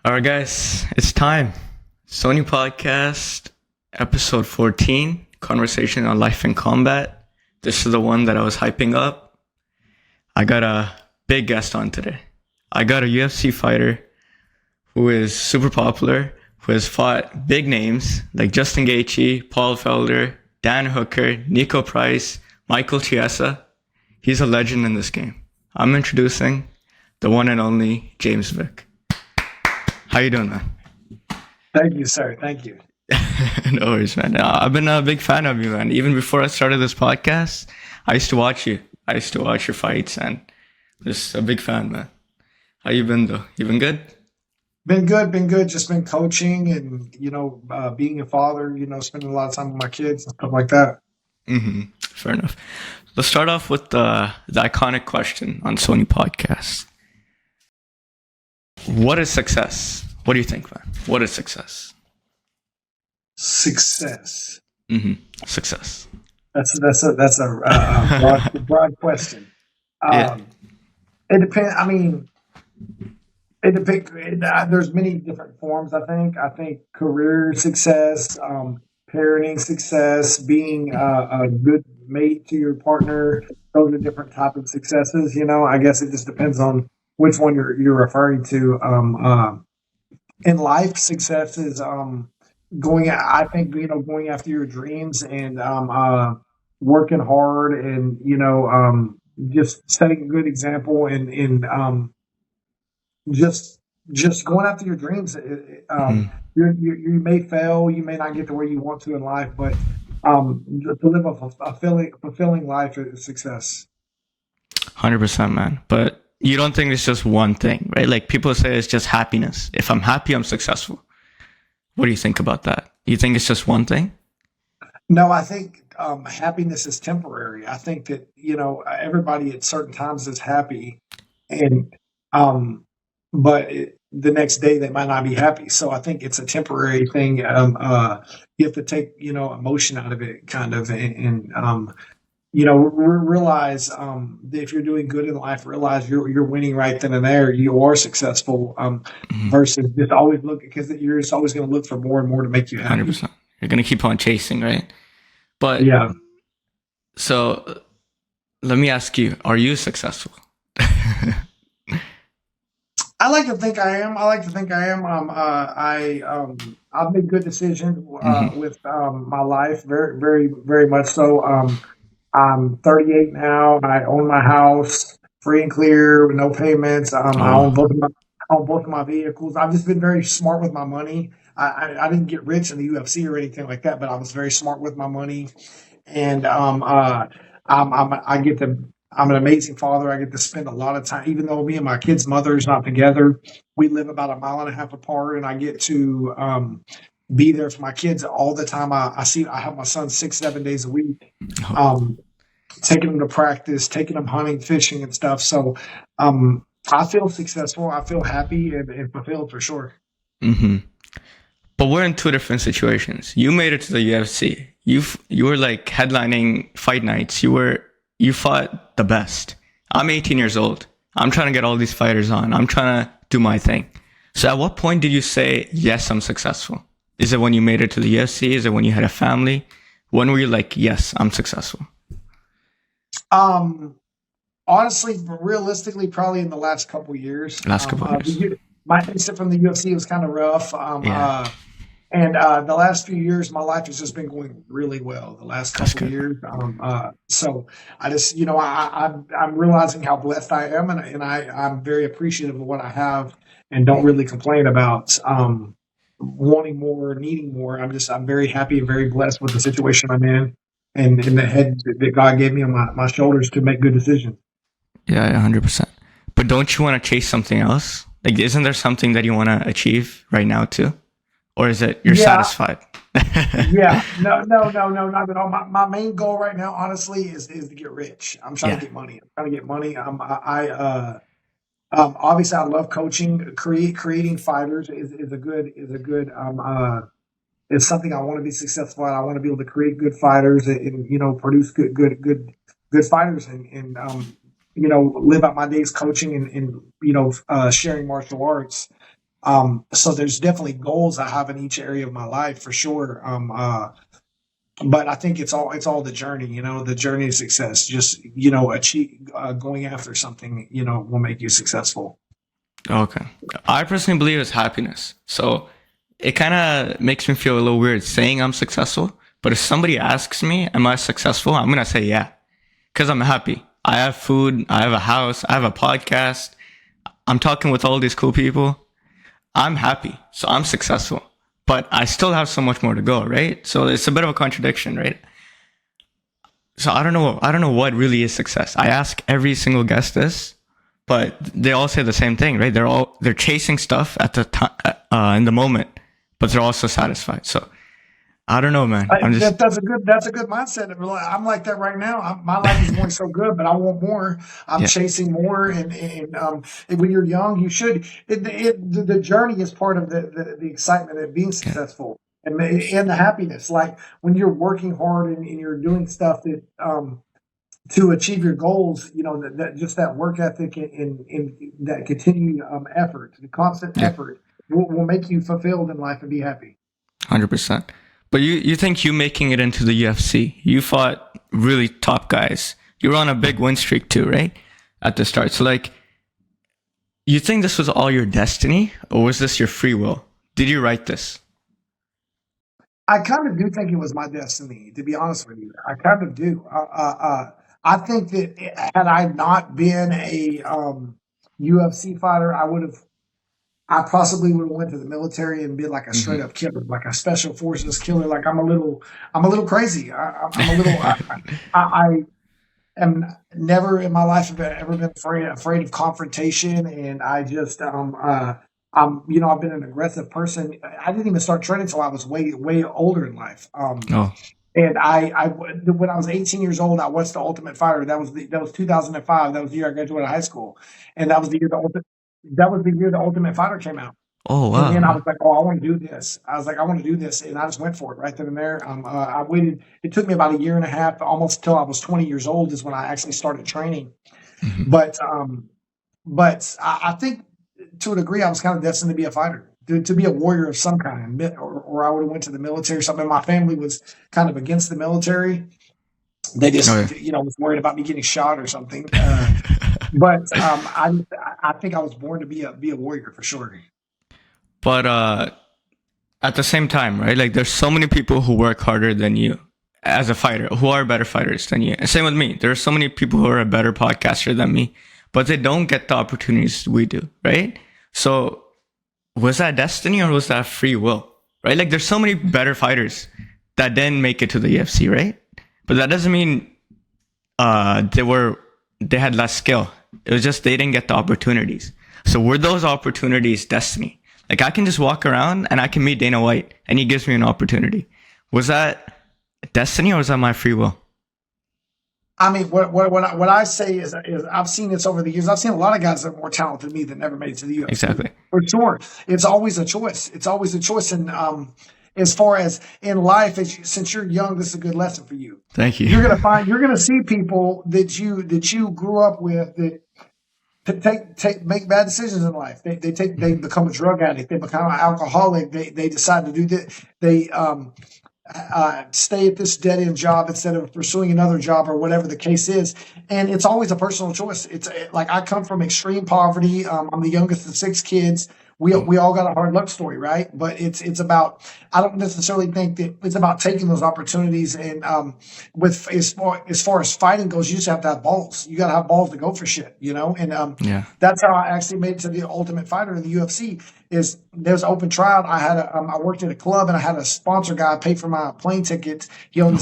All right, guys, it's time. Soni Podcast, episode 14, Conversation on Life and Combat. This is the one that I was hyping up. I got a big guest on today. I got a UFC fighter who is super popular, who has fought big names like Justin Gaethje, Paul Felder, Dan Hooker, Nico Price, Michael Chiesa. He's a legend in this game. I'm introducing the one and only James Vick. How you doing, man? Thank you, sir. Thank you. No worries, man. I've been a big fan of you, man. Even before I started this podcast, I used to watch you. I used to watch your fights, and just a big fan, man. How you been, though? You been good? Been good. Just been coaching and, being a father, spending a lot of time with my kids and stuff like that. Fair enough. Let's start off with the iconic question on Soni Podcast. What is success? What do you think, man? What is success? Success. Success. That's a broad question. It depends. I mean, it depends. There's many different forms. I think career success, parenting success, being a good mate to your partner. Those are different types of successes. I guess it just depends on which one you're referring to. In life, success is going after your dreams and working hard and just setting a good example and just going after your dreams. You may fail, you may not get to where you want to in life, but to live a fulfilling life is success. 100%, man. But you don't think it's just one thing, right? Like people say it's just happiness. If I'm happy, I'm successful. What do you think about that? You think it's just one thing? No, I think happiness is temporary. I think that, everybody at certain times is happy and, but the next day they might not be happy. So I think it's a temporary thing. You have to take, emotion out of it kind of and realize that if you're doing good in life, realize you're winning right then and there. You are successful versus just always look, because you're just always going to look for more and more to make you happy. 100%. You're going to keep on chasing, right? But yeah. So let me ask you, are you successful? I like to think I am. I've made good decisions with my life, very, very, very much so. I'm 38 now. I own my house, free and clear, with no payments. I own both of my vehicles. I've just been very smart with my money. I didn't get rich in the UFC or anything like that, but I was very smart with my money. And I'm an amazing father. I get to spend a lot of time, even though me and my kid's mother is not together. We live about 1.5 miles apart, and I get to be there for my kids all the time. I have my son 6-7 days a week, taking them to practice, taking them hunting, fishing and stuff. So I feel successful. I feel happy and fulfilled for sure. But we're in two different situations. You made it to the UFC. You were like headlining fight nights. You fought the best. I'm 18 years old. I'm trying to get all these fighters on. I'm trying to do my thing. So at what point did you say, yes, I'm successful? Is it when you made it to the UFC? Is it when you had a family? When were you like, yes, I'm successful? Honestly, realistically, probably in the last couple of years. My exit from the UFC was kind of rough. And the last few years, my life has just been going really well. The last couple of years, so I just, I'm realizing how blessed I am, and I'm very appreciative of what I have, and don't really complain about wanting more, needing more. I'm very happy and very blessed with the situation I'm in, and in the head that God gave me on my shoulders to make good decisions. Yeah, 100%. But don't you want to chase something else? Like, isn't there something that you want to achieve right now too? Or is it you're satisfied? Yeah. No, not at all. My main goal right now, honestly, is to get rich. I'm trying to get money. Obviously, I love coaching. Creating fighters is something I want to be successful at. I want to be able to create good fighters and produce good fighters and live out my days coaching and sharing martial arts. So there's definitely goals I have in each area of my life for sure. But I think it's all the journey, the journey of success. Just going after something, will make you successful. Okay. I personally believe it's happiness. So it kind of makes me feel a little weird saying I'm successful. But if somebody asks me, am I successful? I'm going to say yeah. Because I'm happy. I have food. I have a house. I have a podcast. I'm talking with all these cool people. I'm happy. So I'm successful. But I still have so much more to go, right? So it's a bit of a contradiction, right? So I don't know what really is success. I ask every single guest this, but they all say the same thing, right? They're chasing stuff at the time, in the moment, but they're also satisfied. So I don't know, man. That's a good mindset. I'm like that right now. My life is going so good, but I want more. I'm chasing more, and when you're young, you should. The journey is part of the excitement of being successful and the happiness. Like when you're working hard and you're doing stuff that to achieve your goals, that just that work ethic and that continued effort, the constant effort will make you fulfilled in life and be happy. 100%. But you think you making it into the UFC, you fought really top guys. You were on a big win streak too, right? At the start. So you think this was all your destiny or was this your free will? Did you write this? I kind of do think it was my destiny, to be honest with you. I kind of do. I think that had I not been a UFC fighter, I possibly would have went to the military and been like a straight up killer, like a special forces killer. Like I'm a little crazy. I am never in my life have ever been afraid of confrontation. And I just, I've been an aggressive person. I didn't even start training until I was way older in life. And when I was 18 years old, I watched The Ultimate Fighter. That was 2005. That was the year I graduated high school, and that was the year the Ultimate Fighter came out. Oh wow! And then I was like, I want to do this. I was like, I want to do this, and I just went for it right then and there. I waited. It took me about a year and a half, almost until I was 20 years old, is when I actually started training. Mm-hmm. But I think to a degree, I was kind of destined to be a fighter. To be a warrior of some kind, or I would have went to the military or something. My family was kind of against the military. They just, was worried about me getting shot or something. But I think I was born to be a warrior for sure. But at the same time, right? Like there's so many people who work harder than you as a fighter, who are better fighters than you. And same with me. There are so many people who are a better podcaster than me, but they don't get the opportunities we do, right? So was that destiny or was that free will? Right? Like there's so many better fighters that didn't make it to the UFC, right? But that doesn't mean they had less skill. It was just they didn't get the opportunities. So were those opportunities destiny? Like I can just walk around and I can meet Dana White and he gives me an opportunity. Was that destiny or was that my free will? I mean, what I say is I've seen this over the years. I've seen a lot of guys that are more talented than me that never made it to the UFC. Exactly. For sure. It's always a choice. And as far as in life, since you're young, this is a good lesson for you. Thank you. You're gonna see people that you grew up with that make bad decisions in life. They become a drug addict. They become an alcoholic. They decide to do this. They stay at this dead end job instead of pursuing another job or whatever the case is. And it's always a personal choice. It's like I come from extreme poverty. I'm the youngest of 6 kids. We all got a hard luck story, right? But it's about, I don't necessarily think that it's about taking those opportunities. And with as far as fighting goes, you just have to have balls. You got to have balls to go for shit, And that's how I actually made it to the Ultimate Fighter in the UFC. Is there's an open tryout. I worked at a club and I had a sponsor guy pay for my plane tickets. He owned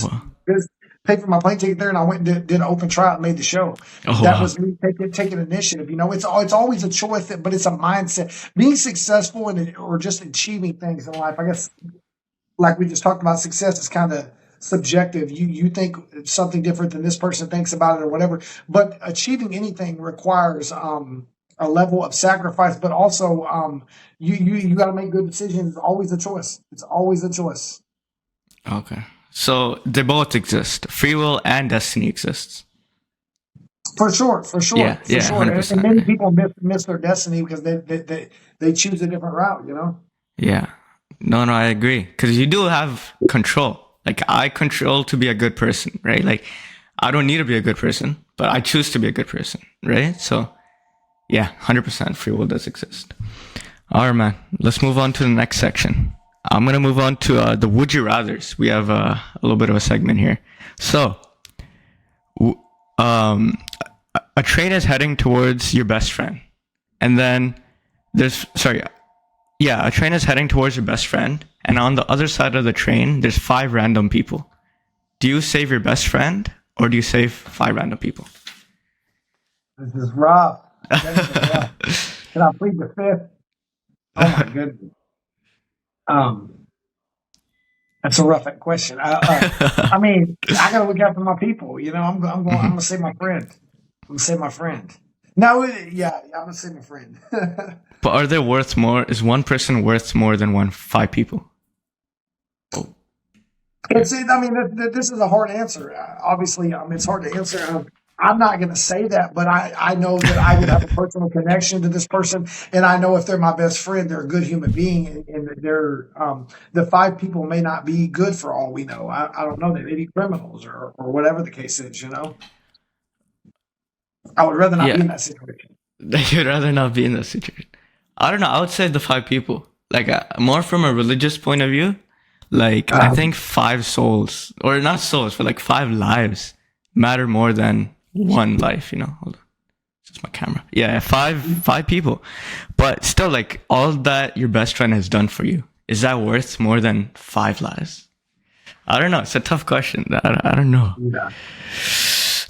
this. Paid for my plane ticket there, and I went and did an open tryout and made the show. Was me taking initiative. It's always a choice, but it's a mindset. Being successful or just achieving things in life, I guess, like we just talked about, success is kind of subjective. You think something different than this person thinks about it or whatever. But achieving anything requires a level of sacrifice, but also you got to make good decisions. It's always a choice. It's always a choice. Okay. So they both exist. Free will and destiny exists. For sure, for sure, Yeah, for yeah, sure. hundred And percent. many people miss their destiny because they choose a different route. You know. Yeah. No, I agree. Because you do have control. Like, I control to be a good person, right? Like, I don't need to be a good person, but I choose to be a good person, right? So, yeah, 100% free will does exist. All right, man. Let's move on to the next section. I'm going to move on to the Would You Rathers. We have a little bit of a segment here. So, a train is heading towards your best friend. And then a train is heading towards your best friend. And on the other side of the train, there's 5 random people. Do you save your best friend or do you save 5 random people? This is rough. Can I plead the fifth? Oh my goodness. That's a rough question. I mean, I gotta look out for my people. You know, I'm gonna save my friend. I'm gonna save my friend. No, yeah, I'm gonna save my friend. But are they worth more? Is one person worth more than 5 people? I mean, this is a hard answer. Obviously, it's hard to answer. I'm not going to say that, but I know that I would have a personal connection to this person, and I know if they're my best friend, they're a good human being, and they're the 5 people may not be good for all we know. I don't know. They may be criminals or whatever the case is. You know, I would rather not be in that situation. You'd rather not be in that situation. I don't know. I would say the 5 people. Like, more from a religious point of view. Like, I think 5 souls, or not souls, but like 5 lives matter more than 1 life, you know? Hold on. It's just my camera. Yeah, 5 people. But still, like, all that your best friend has done for you, is that worth more than 5 lives? I don't know. It's a tough question. I don't know. Yeah.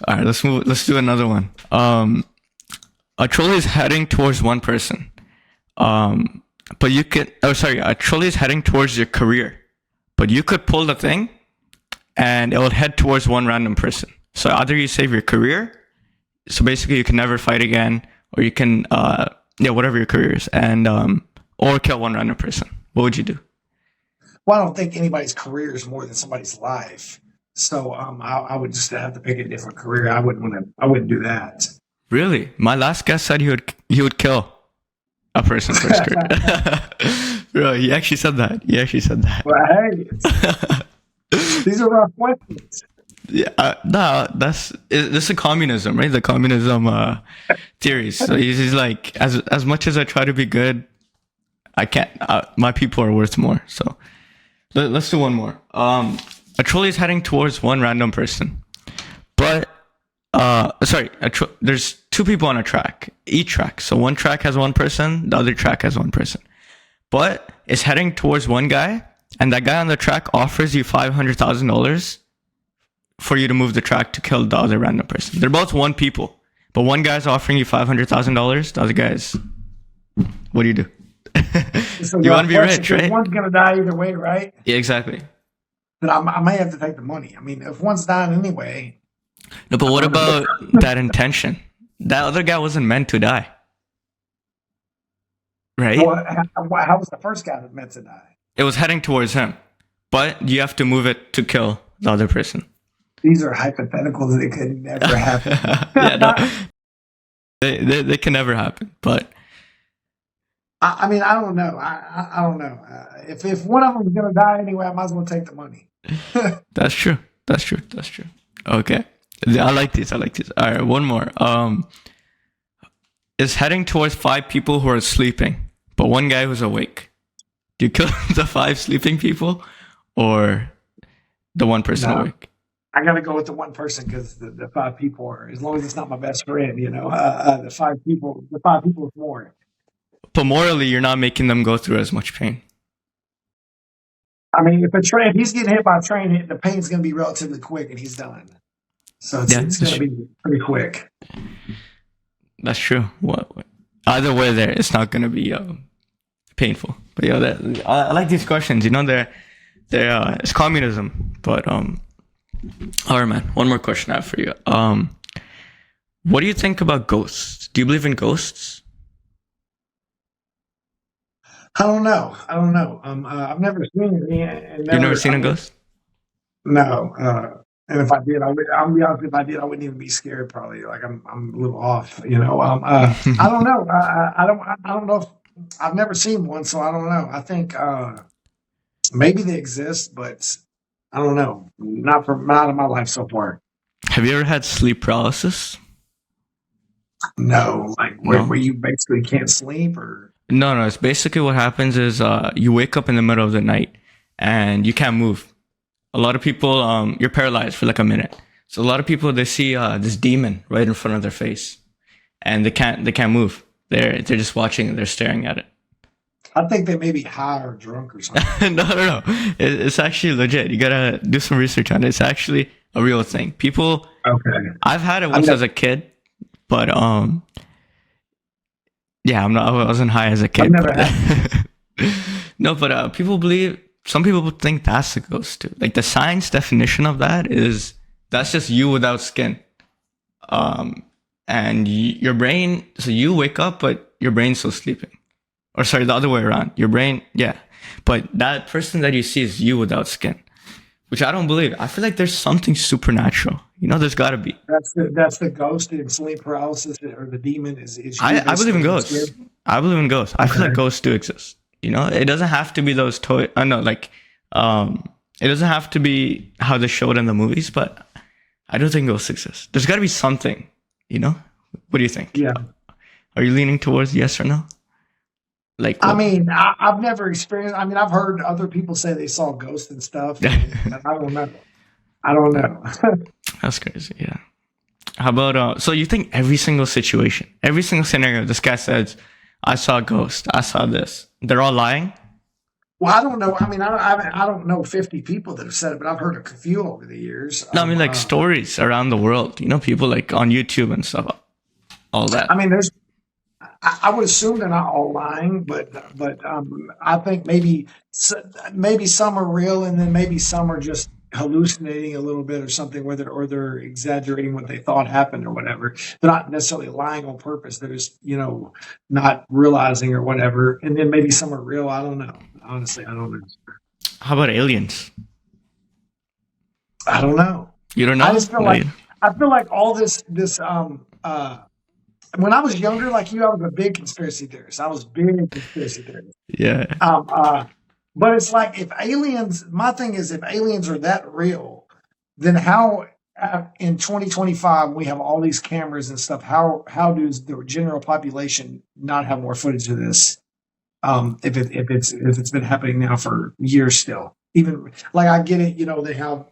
All right, let's do another one. A trolley is heading towards one person. A trolley is heading towards your career. But you could pull the thing and it will head towards one random person. So either you save your career, so basically you can never fight again, or you can, whatever your career is, and or kill one random person. What would you do? Well, I don't think anybody's career is more than somebody's life. So I would just have to pick a different career. I wouldn't do that. Really? My last guest said he would kill a person for his career. Bro, he actually said that. Well, hey, these are rough questions. Yeah, this is communism, right? The communism theories. So he's like, as much as I try to be good, I can't. My people are worth more. So let's do one more. A trolley is heading towards one random person, but there's 2 people on a track, each track. So one track has 1 person, the other track has 1 person. But it's heading towards one guy, and that guy on the track offers you $500,000 for you to move the track to kill the other random person. They're both 1 people, but one guy's offering you $500,000. The other guy's, what do you do? You want to be rich, right? One's gonna die either way, right? Yeah, exactly. But I may have to take the money. I mean, if one's dying anyway. No, but what about that intention? That other guy wasn't meant to die. Right? Well, how was the first guy that meant to die? It was heading towards him, but you have to move it to kill the other person. These are hypotheticals that could never happen. They can never happen. But I mean, I don't know. I don't know. If one of them is going to die anyway, I might as well take the money. That's true. Okay, I like these. All right, one more. Is heading towards 5 people who are sleeping, but one guy who's awake. Do you kill the 5 sleeping people or the 1 person awake? I got to go with the 1 person because the 5 people are, as long as it's not my best friend, you know, the 5 people is more. But morally, you're not making them go through as much pain. I mean, if he's getting hit by a train, the pain's going to be relatively quick and he's done. So it's going to be pretty quick. That's true. Either way, it's not going to be painful. But I like these questions. You know, they're it's communism. But all right, man. One more question I have for you. What do you think about ghosts? Do you believe in ghosts? I don't know. I've never seen any. You've never seen a ghost? No. And if I did, I'll be honest, if I did, I wouldn't even be scared probably. Like I'm a little off, I don't know. I don't know if I've never seen one, so I don't know. I think maybe they exist, but I don't know. Not in my life so far. Have you ever had sleep paralysis? No, like No. where you basically can't sleep or No. It's basically what happens is you wake up in the middle of the night and you can't move. A lot of people, you're paralyzed for like a minute. So a lot of people, they see this demon right in front of their face, and they can't move. They're just watching and they're staring at it. I think they may be high or drunk or something. No. It's actually legit. You gotta do some research on it. It's actually a real thing. People, Okay. I've had it once as a kid, but yeah, I wasn't high as a kid. I've never But no, but people believe. Some people think that's a ghost too. Like the science definition of that is that's just you without skin. And your brain. So you wake up, but your brain's still sleeping. Or sorry, the other way around. Your brain, yeah. But that person that you see is you without skin, which I don't believe. I feel like there's something supernatural. There's got to be. That's the ghost in sleep paralysis or the demon is you I believe in basically ghosts. scared? I believe in ghosts. I feel like Okay. ghosts do exist. It doesn't have to be those toy. I know, like, it doesn't have to be how they show it in the movies, but I don't think ghosts exist. There's got to be something. What do you think? Yeah. Are you leaning towards yes or no? Like, I mean, I've never experienced. I mean, I've heard other people say they saw ghosts and stuff. And I don't know. I don't know. that's crazy. Yeah. How about so you think every single situation, every single scenario, this guy says, "I saw a ghost. I saw this." They're all lying. Well, I don't know. I mean, I don't know 50 people that have said it, but I've heard a few over the years. No, I mean like stories around the world. People like on YouTube and stuff. All that. I mean, I would assume they're not all lying, but I think maybe some are real, and then maybe some are just hallucinating a little bit or something, or they're exaggerating what they thought happened or whatever. They're not necessarily lying on purpose. They're just not realizing or whatever. And then maybe some are real. I don't know. Honestly, I don't know. How about aliens? I don't know. You don't know? I just feel like all this when I was younger, like you, I was a big conspiracy theorist. I was big conspiracy theorist. Yeah. But it's like my thing is, if aliens are that real, then how in 2025 we have all these cameras and stuff? How does the general population not have more footage of this? If it's been happening now for years still, even like I get it,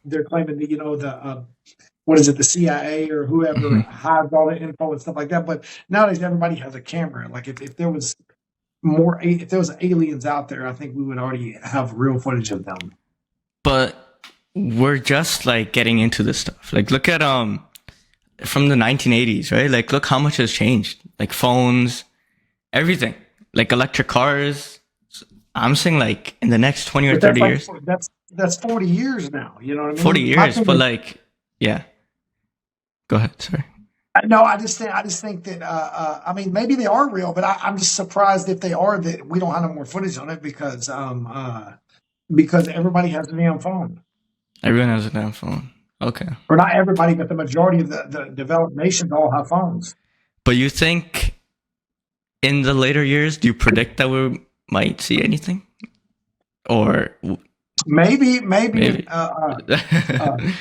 they're claiming that the what is it, the CIA or whoever hides all the info and stuff like that. But nowadays everybody has a camera. Like if there was aliens out there, I think we would already have real footage of them. But we're just like getting into this stuff. Like look at from the 1980s, right? Like look how much has changed. Like phones, everything. Like electric cars. I'm saying like in the next 20 or 30 years. That's 40 years now. You know what I mean? 40 years, but like, yeah. Go ahead. Sorry. No, I just think that I mean maybe they are real, but I'm just surprised if they are that we don't have no more footage on it because everybody has a damn phone. Everyone has a damn phone. Okay. Or not everybody, but the majority of the developed nations all have phones. But you think in the later years, do you predict that we might see anything? Or maybe. If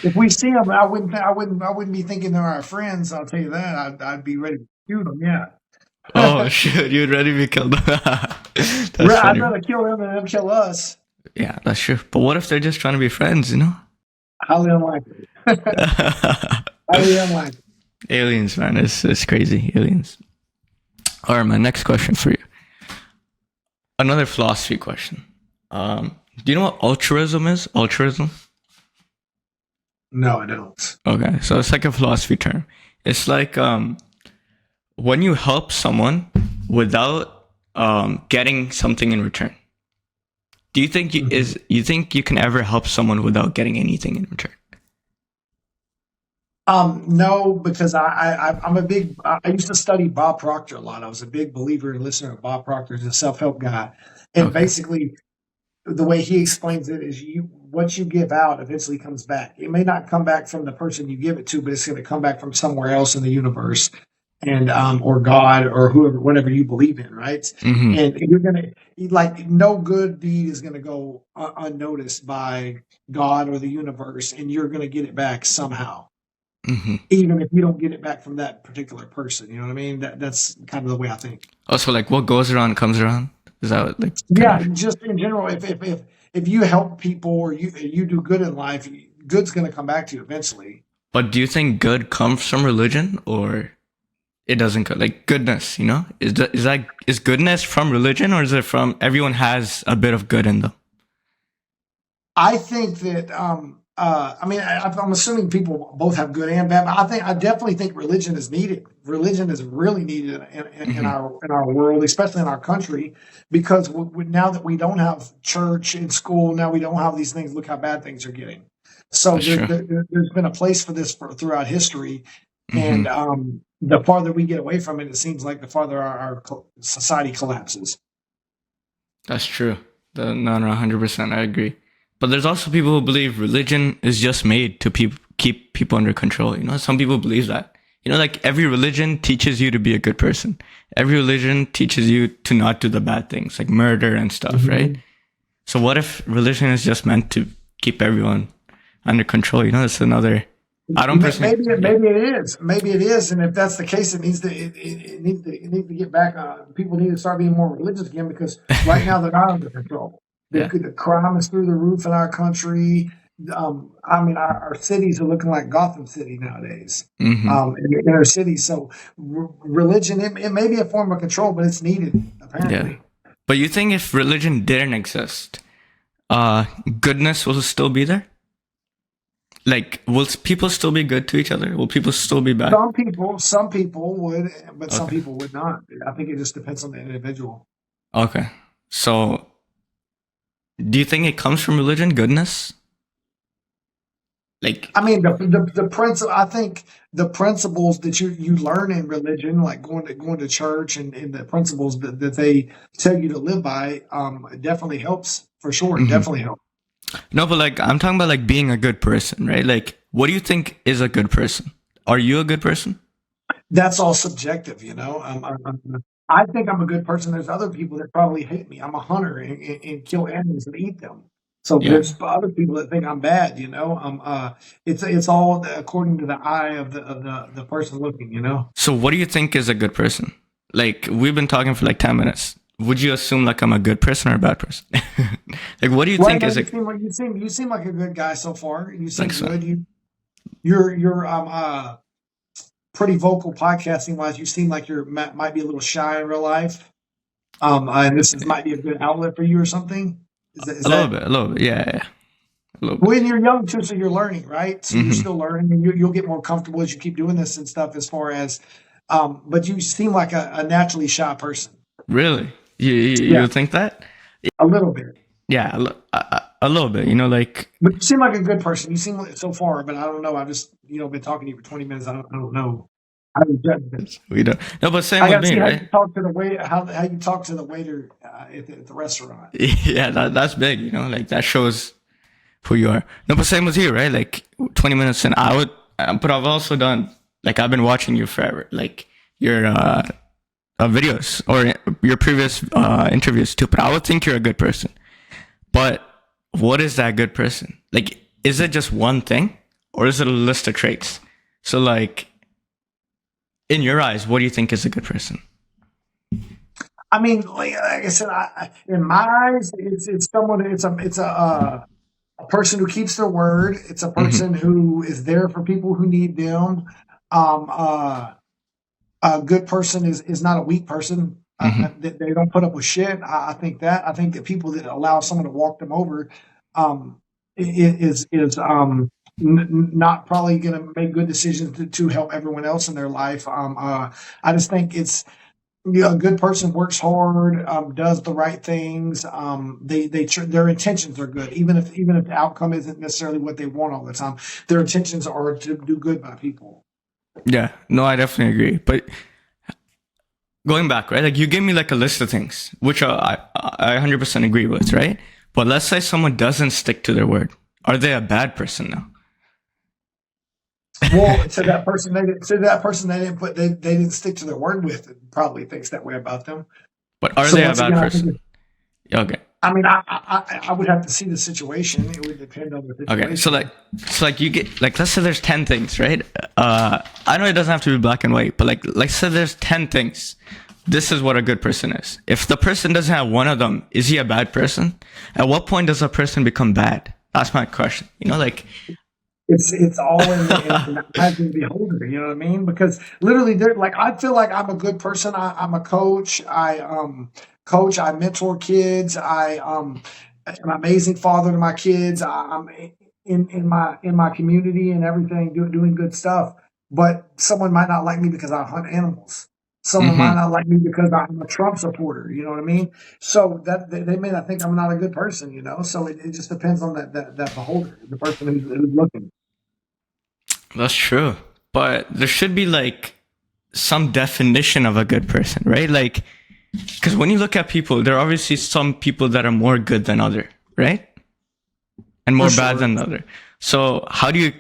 If we see them, I wouldn't be thinking they're our friends. I'll tell you that. I'd be ready to shoot them. Yeah. Oh shit, you'd ready to be killed. That's I'd funny. rather kill them than them kill us. Yeah, that's true. But what if they're just trying to be friends? Highly unlikely. Highly unlikely. Aliens, man, it's crazy. Aliens. All right, my next question for you. Another philosophy question. Do you know what altruism is? Altruism? No, I don't. Okay, so it's like a philosophy term. It's like when you help someone without getting something in return. Do you think you think you can ever help someone without getting anything in return? No, because I'm a big. I used to study Bob Proctor a lot. I was a big believer and listener of Bob Proctor. He's a self-help guy, and Okay. basically, the way he explains it is what you give out eventually comes back. It may not come back from the person you give it to, but it's going to come back from somewhere else in the universe, and or God or whoever, whatever you believe in, right? Mm-hmm. And you're gonna like no good deed is gonna go unnoticed by God or the universe, and you're gonna get it back somehow, even if you don't get it back from that particular person. You know what I mean? That's kind of the way I think. Also, like what goes around comes around. Is that what, like? Yeah, just in general, if you help people or you do good in life, good's gonna come back to you eventually. But do you think good comes from religion, or it doesn't go like goodness? You know, is goodness from religion, or is it from everyone has a bit of good in them? I think that I mean, I'm assuming people both have good and bad, but I definitely think religion is needed. Religion is really needed in our world, especially in our country, because now that we don't have church in school, now we don't have these things. Look how bad things are getting. So there's been a place for this throughout history, and the farther we get away from it, it seems like the farther our society collapses. That's true. No, 100%. I agree. But there's also people who believe religion is just made to keep people under control. You know, some people believe that. You know, like every religion teaches you to be a good person. Every religion teaches you to not do the bad things, like murder and stuff, right? So what if religion is just meant to keep everyone under control? You know, it's another. I don't personally. Maybe it is, and if that's the case, it needs to get back. People need to start being more religious again, because right now they're not under control. The crime is through the roof in our country. I mean, our cities are looking like Gotham City nowadays, in the inner city. So religion, it may be a form of control, but it's needed, apparently. Yeah. But you think if religion didn't exist, goodness will still be there? Like, will people still be good to each other? Will people still be bad? Some people would, but some people would not. I think it just depends on the individual. Okay. So, do you think it comes from religion, goodness? Like, I mean, the principle. I think the principles that you learn in religion, like going to church and the principles that they tell you to live by, definitely helps for sure. It definitely helps. No, but like I'm talking about like being a good person, right? Like, what do you think is a good person? Are you a good person? That's all subjective, you know. I think I'm a good person. There's other people that probably hate me. I'm a hunter and kill animals and eat them. So there's other people that think I'm bad, you know. It's all according to the eye of the person looking, you know. So what do you think is a good person? Like, we've been talking for like 10 minutes. Would you assume like I'm a good person or a bad person? Like, what do you think is you seem like a good guy so far. You seem Thanks, good. You're pretty vocal podcasting wise. You seem like you might be a little shy in real life. And this might be a good outlet for you or something. Is a little bit, yeah. When you're young too, so you're learning, right? So you're still learning, and you'll get more comfortable as you keep doing this and stuff. As far as, but you seem like a naturally shy person. Really? You think that? A little bit. Yeah, a little bit. You know, like. But you seem like a good person. You seem like so far, but I don't know. I've just been talking to you for 20 minutes. I don't know. I don't judge this. We don't. No, but same with me, right? How you talk to the waiter, how you talk to the waiter at the restaurant. Yeah, that's big. You know, like that shows who you are. No, but same with you, right? Like 20 minutes, and but I've also done, like, I've been watching you forever, like your videos or your previous interviews too. But I would think you're a good person. But what is that good person? Like, is it just one thing, or is it a list of traits? So, like, in your eyes, what do you think is a good person? I mean, like I said, in my eyes, it's someone. It's a person who keeps their word. It's a person who is there for people who need them. A good person is not a weak person. They don't put up with shit. I think that people that allow someone to walk them over is not probably going to make good decisions to help everyone else in their life. I just think it's a good person works hard, does the right things. Their intentions are good, even if the outcome isn't necessarily what they want all the time. Their intentions are to do good by people. Yeah, no, I definitely agree. But going back, right? Like, you gave me like a list of things, which I 100% agree with, right? But let's say someone doesn't stick to their word. Are they a bad person now? Well, to that person, they didn't stick to their word with. It probably thinks that way about them. But are So they a once bad again, person? Okay. I mean, I would have to see the situation. It would depend on the situation. Okay. So like you get, like, let's say there's 10 things, right? I know it doesn't have to be black and white, but like say there's 10 things. This is what a good person is. If the person doesn't have one of them, is he a bad person? At what point does a person become bad? That's my question. You know, like, it's all in the eyes of the beholder. You know what I mean? Because literally, like, I feel like I'm a good person. I'm a coach. I mentor kids. I'm an amazing father to my kids. I'm in my community and everything, doing good stuff. But someone might not like me because I hunt animals. Someone might not like me because I'm a Trump supporter. You know what I mean? So that they may not think I'm not a good person. You know? So it just depends on that beholder, the person who's looking. that's true. But there should be like some definition of a good person, right? Like, because when you look at people, there are obviously some people that are more good than other, right? And more bad than the other. So how do you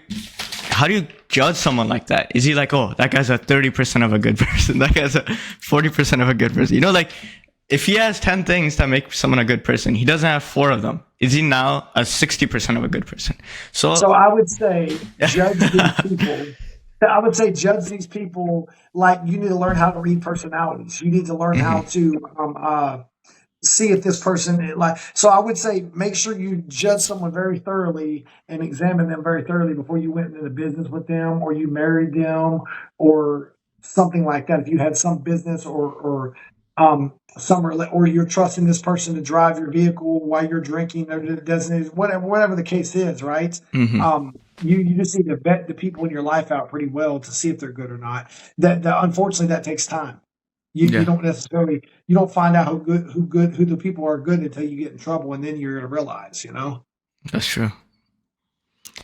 judge someone like that? Is he like, oh, that guy's a 30% of a good person, that guy's a 40% of a good person? You know, like, if he has 10 things that make someone a good person, he doesn't have 4 of them. Is he now a 60% of a good person? So I would say judge these people. I would say judge these people like you need to learn how to read personalities. You need to learn how to see if this person like. So I would say make sure you judge someone very thoroughly and examine them very thoroughly before you went into business with them or you married them or something like that. If you had some business or or you're trusting this person to drive your vehicle while you're drinking or designated, whatever the case is, right? You just need to vet the people in your life out pretty well to see if they're good or not. That unfortunately that takes time. You don't necessarily you don't find out who the people are good until you get in trouble, and then you're gonna realize, you know. That's true.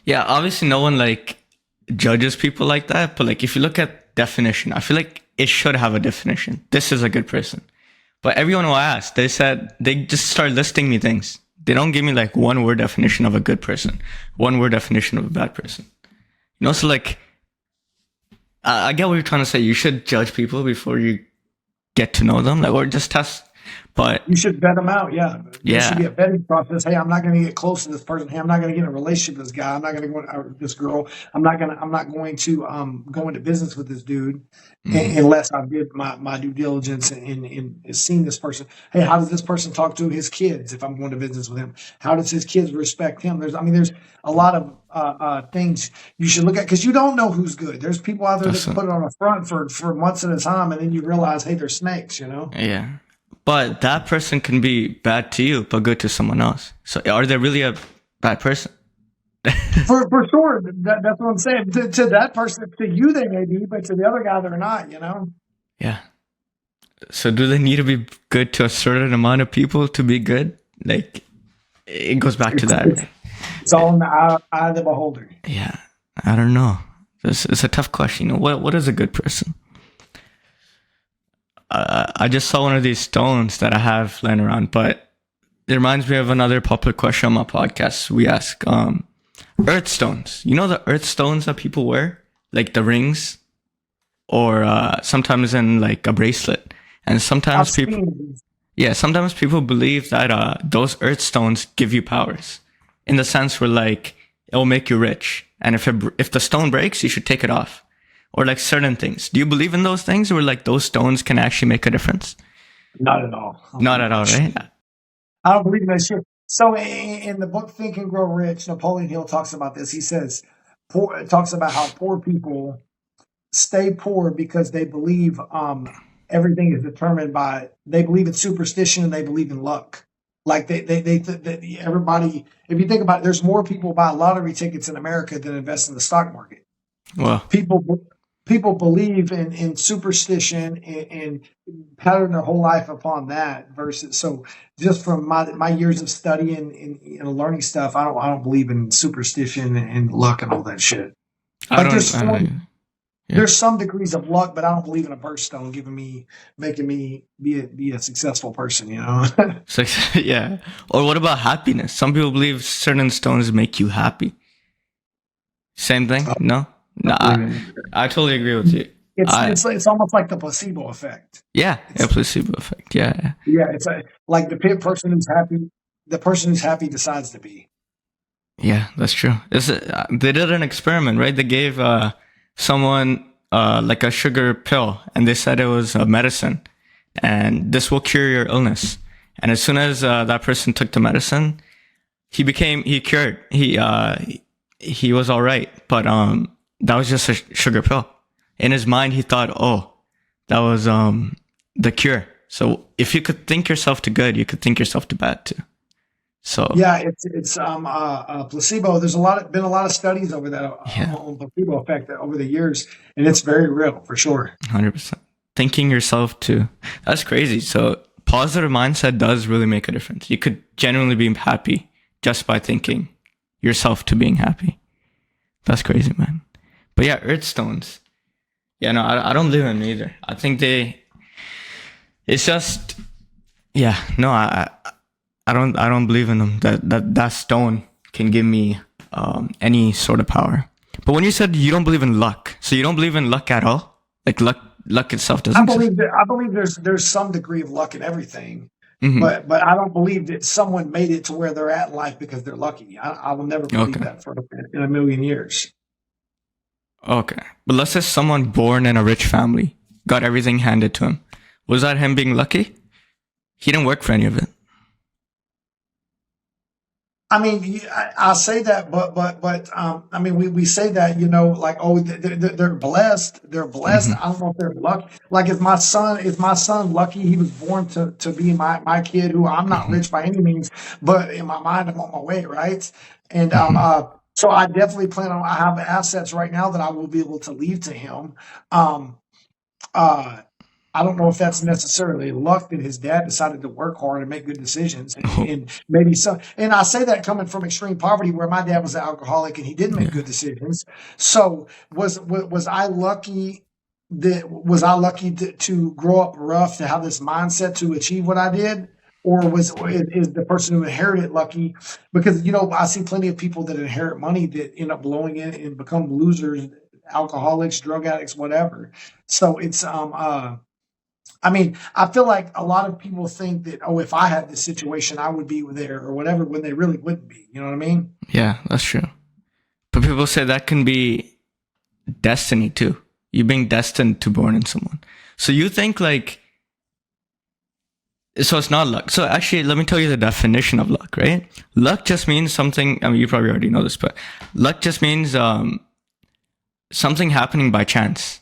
Yeah, obviously no one like judges people like that, but like if you look at definition, I feel like it should have a definition. This is a good person. But everyone who asked, they said they just start listing me things. They don't give me like one word definition of a good person, one word definition of a bad person. You know, so like I get what you're trying to say. You should judge people before you get to know them, like, or just test. But you should vet them out. Yeah. There yeah, should be a vetting process. Hey, I'm not going to get close to this person. Hey, I'm not going to get in a relationship with this guy. I'm not going to go to this girl. I'm not going to go into business with this dude unless I did my due diligence and seen this person. Hey, how does this person talk to his kids if I'm going to business with him? How does his kids respect him? There's a lot of things you should look at because you don't know who's good. There's people out there that can put it on a front for months at a time, and then you realize, hey, they're snakes, you know? Yeah. But that person can be bad to you, but good to someone else. So are they really a bad person? for sure. That's what I'm saying. To that person, to you they may be, but to the other guy they're not, you know? Yeah. So do they need to be good to a certain amount of people to be good? Like, it goes back to that. It's all in the eye of the beholder. Yeah. I don't know. It's a tough question. You know, what is a good person? I just saw one of these stones that I have laying around, but it reminds me of another popular question on my podcast. We ask, earth stones. You know the earth stones that people wear? Like the rings? Or sometimes in like a bracelet. And sometimes sometimes people believe that those earth stones give you powers. In the sense where like, it will make you rich. And if the stone breaks, you should take it off. Or like certain things. Do you believe in those things, or like those stones can actually make a difference? Not at all. Not at all, right? I don't believe in that shit. So in the book Think and Grow Rich, Napoleon Hill talks about this. He says, talks about how poor people stay poor because they believe everything is determined by. They believe in superstition and they believe in luck. Like they everybody. If you think about it, there's more people buy lottery tickets in America than invest in the stock market. Well, people believe in superstition and pattern their whole life upon that versus. So just from my years of studying and learning stuff, I don't believe in superstition and luck and all that shit. Yeah. There's some degrees of luck, but I don't believe in a birthstone making me be a successful person, you know? So, yeah. Or what about happiness? Some people believe certain stones make you happy. Same thing? No? No, I totally agree with you. It's almost like the placebo effect. Yeah, placebo effect. Yeah. Yeah, it's like the person who's happy, the person who's happy decides to be. Yeah, that's true. They did an experiment, right? They gave someone like a sugar pill, and they said it was a medicine, and this will cure your illness. And as soon as that person took the medicine, he cured. He was all right, but that was just a sugar pill. In his mind, he thought, oh, that was the cure. So if you could think yourself to good, you could think yourself to bad too. So yeah, it's placebo. There's been a lot of studies over that on placebo effect over the years, and it's very real for sure. 100%. Thinking yourself to, that's crazy. So positive mindset does really make a difference. You could genuinely be happy just by thinking yourself to being happy. That's crazy, man. But yeah, earth stones. Yeah, no, I don't believe in them either. I think it's just, yeah, no, I don't believe in them. That stone can give me any sort of power. But when you said you don't believe in luck, so you don't believe in luck at all? Like luck itself doesn't. I believe there's some degree of luck in everything, but I don't believe that someone made it to where they're at in life because they're lucky. I will never believe that in a million years. Okay, but let's say someone born in a rich family got everything handed to him. Was that him being lucky? He didn't work for any of it. I mean, I say that, but I mean, we say that, you know, like, oh, they're blessed. They're blessed. I don't know if they're lucky. Like, is my son lucky? He was born to be my kid, who I'm not rich by any means, but in my mind, I'm on my way, right? And so I definitely plan on. I have assets right now that I will be able to leave to him. I don't know if that's necessarily luck that his dad decided to work hard and make good decisions, and maybe some. And I say that coming from extreme poverty, where my dad was an alcoholic and he didn't make good decisions. So was I lucky? Was I lucky to grow up rough, to have this mindset to achieve what I did, or is the person who inherited lucky? Because, you know, I see plenty of people that inherit money that end up blowing it and become losers, alcoholics, drug addicts, whatever. So it's I mean, I feel like a lot of people think that, oh, if I had this situation, I would be there or whatever, when they really wouldn't be. You know what I mean? Yeah, that's true. But people say that can be destiny too. You're being destined to born in someone. So you think like, so it's not luck. So actually, let me tell you the definition of luck, right? Luck just means something, I mean, you probably already know this, but luck just means something happening by chance,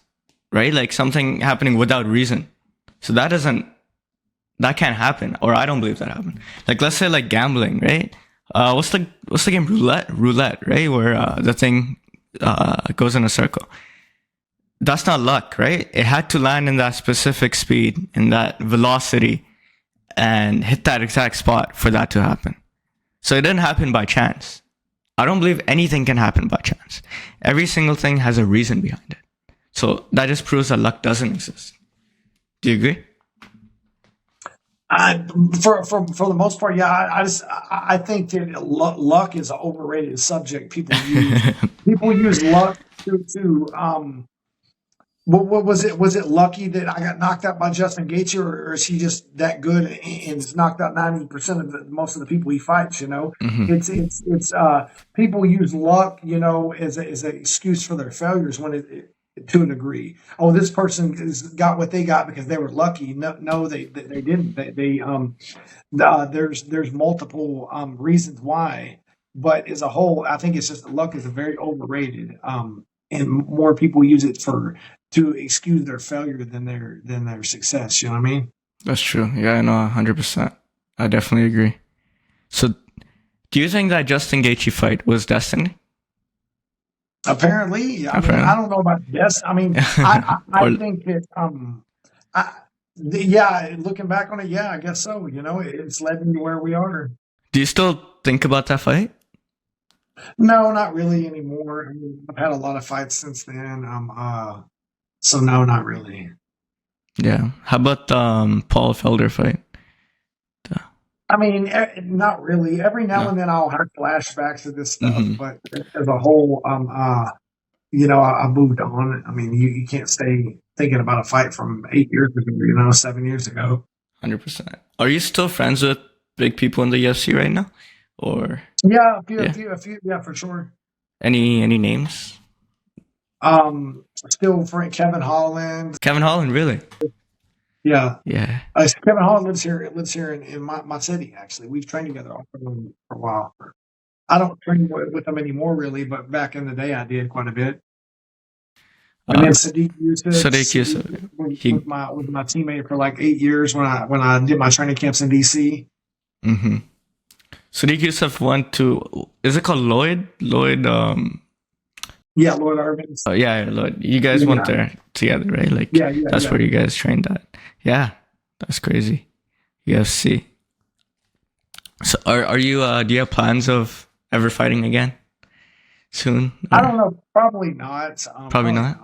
right? Like something happening without reason. So that can't happen, or I don't believe that happened. Like, let's say like gambling, right? What's the game? Roulette, right? Where the thing goes in a circle. That's not luck, right? It had to land in that specific speed, in that velocity, and hit that exact spot for that to happen. So it didn't happen by chance. I don't believe anything can happen by chance. Every single thing has a reason behind it. So that just proves that luck doesn't exist. Do you agree? For the most part, yeah. I think that luck is an overrated subject. People use luck to what was it? Was it lucky that I got knocked out by Justin Gaethje, or is he just that good and has knocked out 90% of most of the people he fights? You know, it's people use luck, you know, as an excuse for their failures when to a degree. Oh, this person got what they got because they were lucky. No, they didn't. There's multiple reasons why, but as a whole, I think it's just luck is very overrated. And more people use it to excuse their failure than their success. You know what I mean? That's true. Yeah, I know, 100%. I definitely agree. So, do you think that Justin Gaethje fight was destiny? Apparently, I mean, I don't know about this. I mean, I think that, looking back on it, yeah, I guess so. You know, it's led me to where we are. Do you still think about that fight? No, not really anymore. I mean, I've had a lot of fights since then. So no, not really. Yeah. How about Paul Felder fight? I mean, not really. Every now No. and then I'll have flashbacks of this stuff, Mhm. but as a whole, I moved on. I mean, you can't stay thinking about a fight from 8 years ago, 7 years ago. 100%. Are you still friends with big people in the UFC right now, or Yeah, Yeah. a few, yeah, for sure. any names? Still for Kevin Holland. Kevin Holland, really? Yeah. Yeah. Kevin Holland lives here in my city, actually. We've trained together for a while. I don't train with him anymore, really, but back in the day, I did quite a bit. And then Sadiq Yusuf. was my teammate for like 8 years when I did my training camps in DC. Mm-hmm. Sadiq Yusuf went to, is it called Lloyd? Lloyd, Yeah, Lloyd Irvins. yeah, Lloyd. You guys went there together, right? Like, that's where you guys trained at. Yeah, that's crazy. UFC. So, are you? Do you have plans of ever fighting again soon? I don't know. Probably not. Probably not.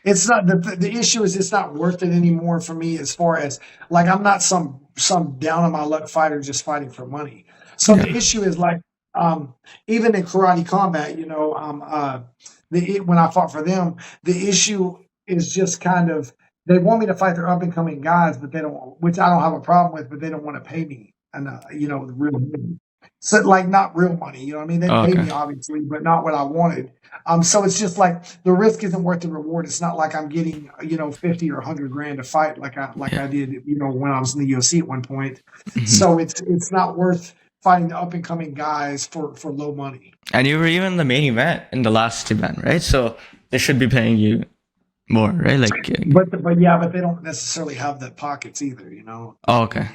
It's not the issue is it's not worth it anymore for me as far as like I'm not some down on my luck fighter just fighting for money. So the issue is like even in karate combat, when I fought for them, the issue is just kind of they want me to fight their up and coming guys, but they don't, which I don't have a problem with, but they don't want to pay me and real money. So like not real money, you know what I mean? They pay me obviously, but not what I wanted. So it's just like the risk isn't worth the reward. It's not like I'm getting 50 or 100 grand to fight like I did when I was in the UFC at one point. Mm-hmm. So it's not worth fighting the up and coming guys for low money. And you were even the main event in the last event, right? So they should be paying you more, right? Like, but they don't necessarily have the pockets either, Oh, okay.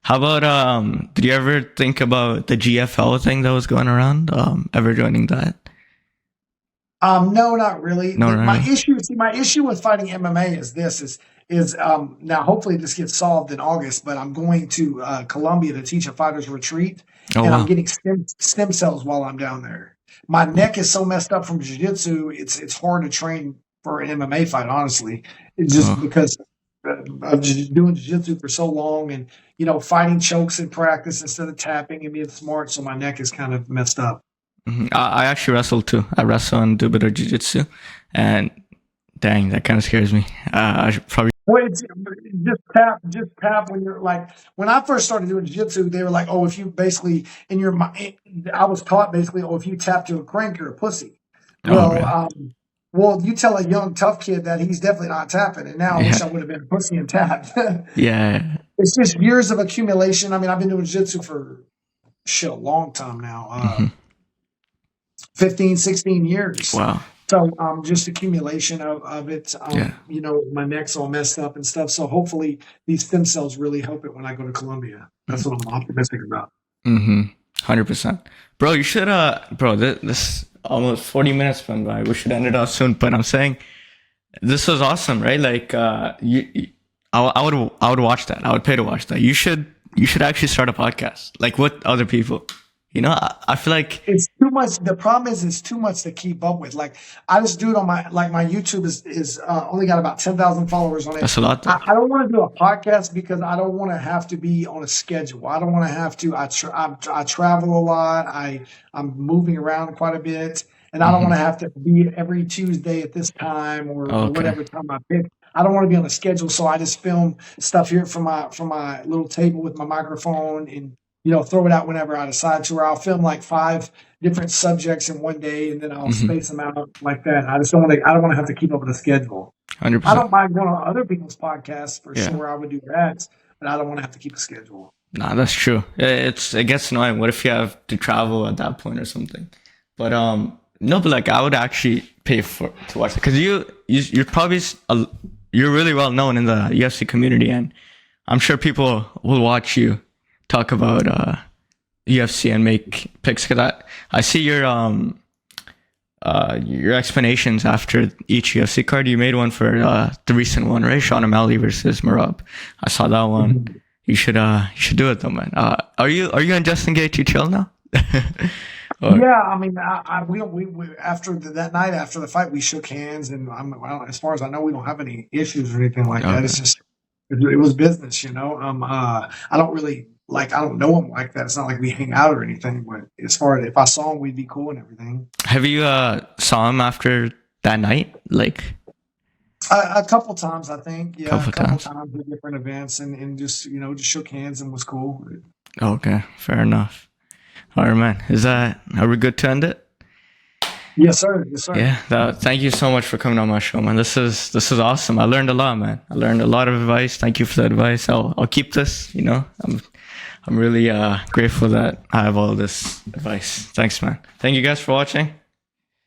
How about did you ever think about the GFL thing that was going around? Ever joining that? No, not really. No, my issue with fighting MMA is now hopefully this gets solved in August, but I'm going to Colombia to teach a fighter's retreat, I'm getting stem cells while I'm down there. My neck is so messed up from jiu-jitsu, it's hard to train for an MMA fight, honestly. It's just because of doing jiu-jitsu for so long and fighting chokes in practice instead of tapping and being smart, so my neck is kind of messed up. Mm-hmm. I actually wrestle too. I wrestle and do a bit of jiu-jitsu, and dang, that kind of scares me. I should probably just tap when you're like, when I first started doing jiu-jitsu, they were like, oh, if you basically in your mind, I was taught basically, oh, if you tap to a crank, you're a pussy. Well, you tell a young tough kid that he's definitely not tapping, and now I wish I would have been a pussy and tapped. Yeah, it's just years of accumulation. I mean, I've been doing jiu-jitsu for a long time now, 15, 16 years. Wow. So just accumulation of it. My neck's all messed up and stuff. So hopefully these stem cells really help it when I go to Colombia. That's what I'm optimistic about. 100%. Bro, you should this almost 40 minutes went by. We should end it off soon, but I'm saying this was awesome, right? Like I would watch that. I would pay to watch that. You should actually start a podcast like with other people. I feel like it's too much. The problem is it's too much to keep up with. Like I just do it on my YouTube is only got about 10,000 followers on it. That's a lot. I don't want to do a podcast because I don't want to have to be on a schedule. I don't want to have to. I travel a lot. I'm moving around quite a bit, and I don't want to have to be every Tuesday at this time or whatever time I pick. I don't want to be on a schedule, so I just film stuff here from my little table with my microphone and throw it out whenever I decide to, or I'll film like 5 different subjects in one day and then I'll space them out like that. I just don't want to have to keep up with a schedule. 100%. I don't mind going on other people's podcasts for sure. I would do that, but I don't want to have to keep a schedule. Nah, that's true. It gets annoying. What if you have to travel at that point or something? But no, but like I would actually pay to watch it because you're probably you're really well known in the UFC community, and I'm sure people will watch you talk about UFC and make picks. Because I see your explanations after each UFC card. You made one for the recent one, right? Sean O'Malley versus Marab. I saw that one. You should do it though, man. Are you on Justin Gaethje trail now? Or Yeah, I mean, we after that night after the fight, we shook hands, and well, as far as I know, we don't have any issues or anything like that. okay, It's just it was business, you know. I don't really like I don't know him like that. It's not like we hang out or anything. But as far as if I saw him, we'd be cool and everything. have you saw him after that night? Like A couple times, I think. a Yeah, a couple couple times. times at different events, and just just shook hands and was cool. Okay, fair enough. All right, man. Are we good to end it? Yes, sir. Yes, sir. Yeah. Thank you so much for coming on my show, man. This is awesome. I learned a lot, man. I learned a lot of advice. Thank you for the advice. I'll keep this. I'm really grateful that I have all this advice. Thanks, man. Thank you guys for watching.